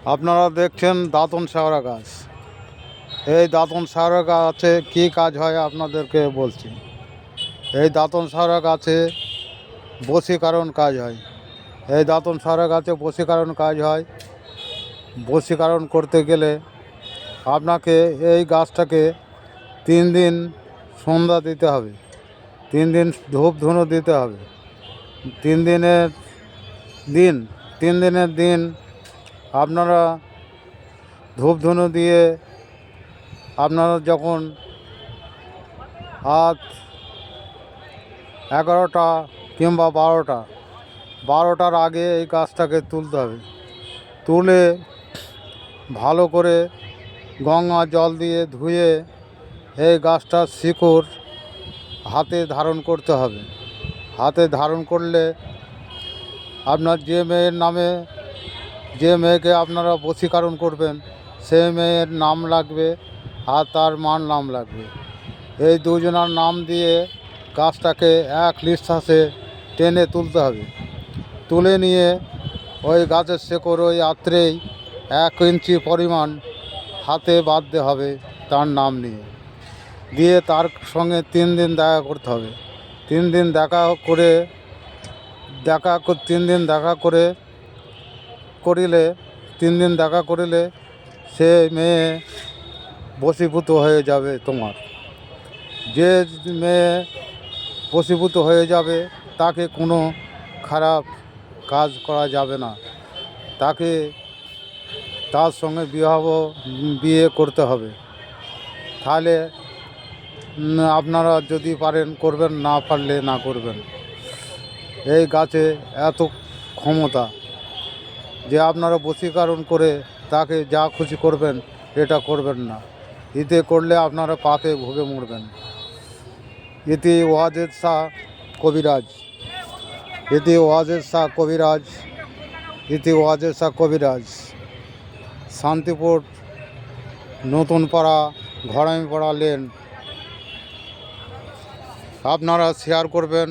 আপনারা দেখছেন দাঁতন শেওড়া গাছ। এই দাঁতন শেওড়া গাছে কী কাজ হয় আপনাদেরকে বলছি। এই দাঁতন শেওড়া গাছে বশীকরণ কাজ হয়। এই দাঁতন শেওড়া গাছে বশীকরণ কাজ হয়। বশীকরণ করতে গেলে আপনাকে এই গাছটাকে 3 দিন সন্ধ্যা দিতে হবে, 3 দিন ধূপ ধুনো দিতে হবে। 3 দিনের দিন 3 দিনের দিন আপনারা ধূপ ধুনো দিয়ে আপনারা যখন রাত 11টা কিংবা 12টার আগে এই গাছটাকে তুলতে হবে। তুলে ভালো করে গঙ্গা জল দিয়ে ধুয়ে এই গাছটার শিকড় হাতে ধারণ করতে হবে। হাতে ধারণ করলে আপনার যে মেয়েকে আপনারা বশীকরণ করবেন সেই মেয়ের নাম লাগবে আর তার মার নাম লাগবে। এই দুজনার নাম দিয়ে গাছটাকে এক নিঃশ্বাসে টেনে তুলতে হবে। তুলে নিয়ে ওই গাছের শেকড় ওই আত্রেই 1 ইঞ্চি পরিমাণ হাতে বাঁধতে হবে তার নাম নিয়ে। দিয়ে তার সঙ্গে 3 দিন দেখা করতে হবে। 3 দিন দেখা করিলে সে মেয়ে বশীভূত হয়ে যাবে তোমার। যে মেয়ে বশীভূত হয়ে যাবে তাকে কোনো খারাপ কাজ করা যাবে না। তাকে তার সঙ্গে বিয়ে করতে হবে। তাহলে আপনারা যদি পারেন করবেন, না পারলে না করবেন। এই গাছে এত ক্ষমতা যে আপনারা বশীকরণ করে তাকে যা খুশি করবেন, এটা করবেন না। এতে করলে আপনারা পাপে ভোগে মরবেন। ইতি ওয়াজেদ শাহ কবিরাজ, শান্তিপুর নতুন পাড়া, ঘরামিপাড়া লেন। আপনারা শেয়ার করবেন।